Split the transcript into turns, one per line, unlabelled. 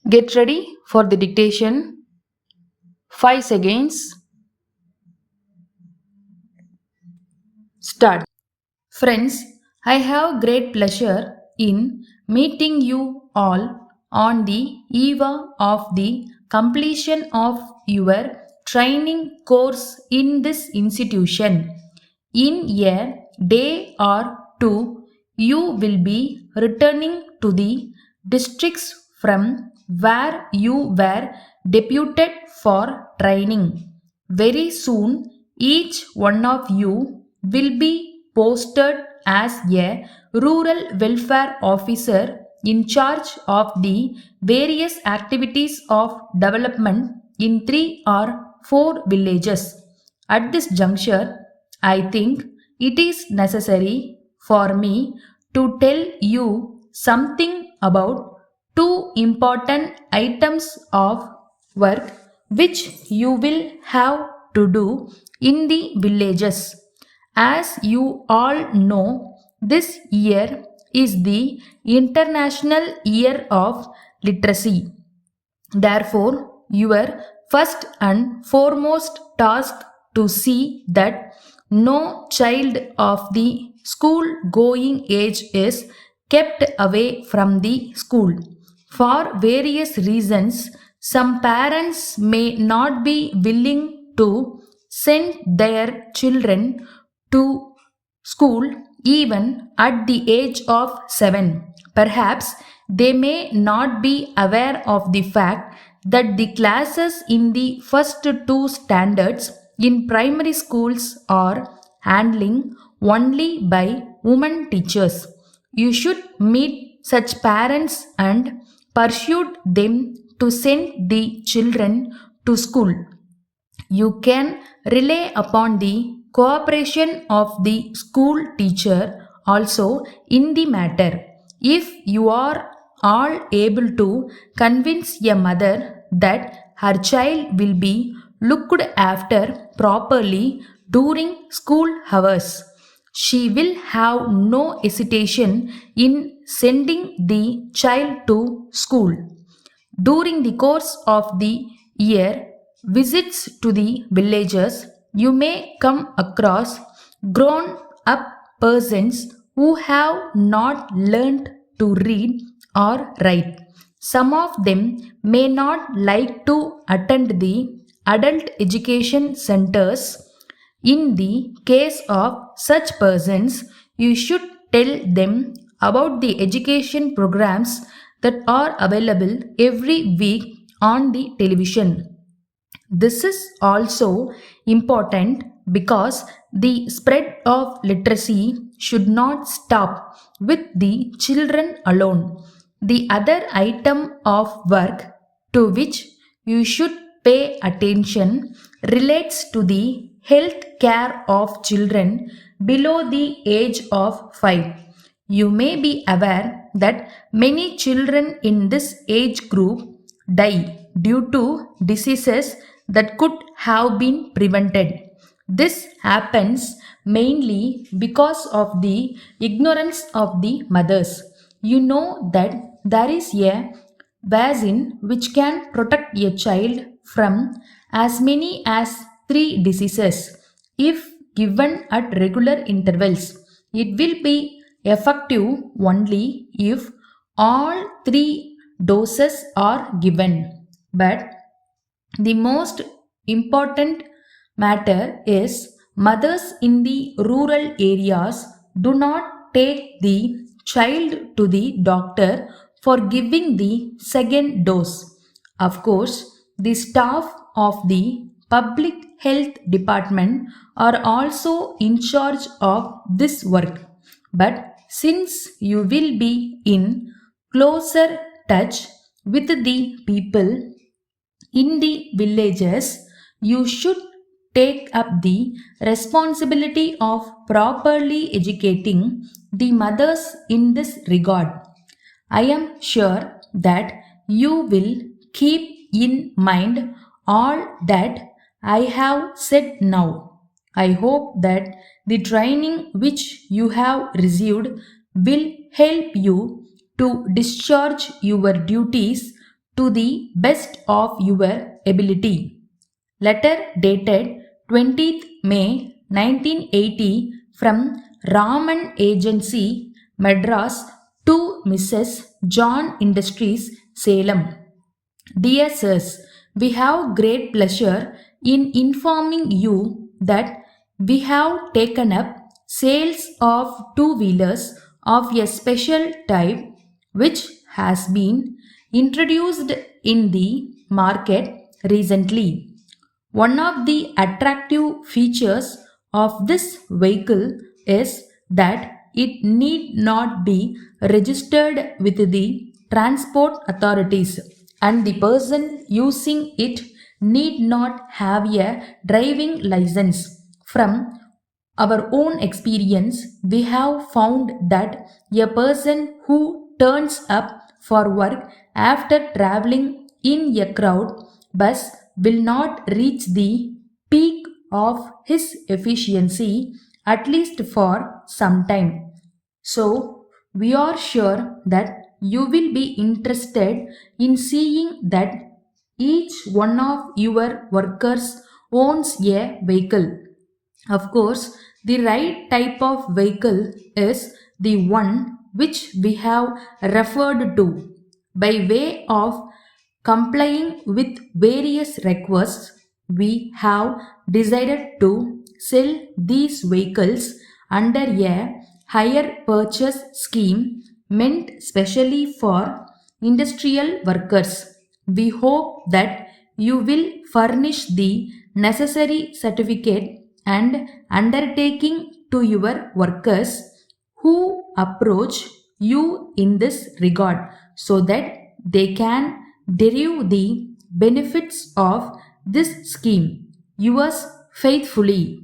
Get ready for the dictation. 5 seconds. Start. Friends, I have great pleasure in meeting you all on the eve of the completion of your training course in this institution. In a day or two, you will be returning to the districts from where you were deputed for training. Very soon, each one of you will be posted as a rural welfare officer in charge of the various activities of development in 3 or 4 villages. At this juncture, I think it is necessary for me to tell you something about two important items of work which you will have to do in the villages. As you all know, this year is the International Year of Literacy. Therefore, your first and foremost task to see that no child of the school going age is kept away from the school. For various reasons, some parents may not be willing to send their children to school even at the age of 7. Perhaps they may not be aware of the fact that the classes in the first two standards in primary schools are handling only by women teachers. You should meet such parents and persuade them to send the children to school. You can rely upon the cooperation of the school teacher also in the matter. If you are all able to convince a mother that her child will be looked after properly during school hours, she will have no hesitation in sending the child to school. During the course of the year, visits to the villages, you may come across grown up persons who have not learned to read or write. Some of them may not like to attend the adult education centers. In the case of such persons, you should tell them about the education programs that are available every week on the television. This is also important because the spread of literacy should not stop with the children alone. The other item of work to which you should pay attention relates to the health care of children below the age of 5. You may be aware that many children in this age group die due to diseases that could have been prevented. This happens mainly because of the ignorance of the mothers. You know that there is a vaccine which can protect a child from as many as 3 diseases if given at regular intervals. It will be effective only if all 3 doses are given. But the most important matter is mothers in the rural areas do not take the child to the doctor for giving the second dose. Of course, the staff of the public health department are also in charge of this work. But since you will be in closer touch with the people in the villages, you should take up the responsibility of properly educating the mothers in this regard. I am sure that you will keep in mind all that I have said now. I hope that the training which you have received will help you to discharge your duties to the best of your ability. Letter dated 20th May 1980 from Raman Agency, Madras to Mrs. John Industries, Salem. Dear Sirs, we have great pleasure in informing you that we have taken up sales of two-wheelers of a special type which has been introduced in the market recently. One of the attractive features of this vehicle is that it need not be registered with the transport authorities, and the person using it need not have a driving license. From our own experience, we have found that a person who turns up for work after traveling in a crowd bus will not reach the peak of his efficiency at least for some time. So, we are sure that you will be interested in seeing that each one of your workers owns a vehicle. Of course, the right type of vehicle is the one which we have referred to. By way of complying with various requests, we have decided to sell these vehicles under a hire purchase scheme meant specially for industrial workers. We hope that you will furnish the necessary certificate and undertaking to your workers who approach you in this regard so that they can derive the benefits of this scheme. Yours faithfully.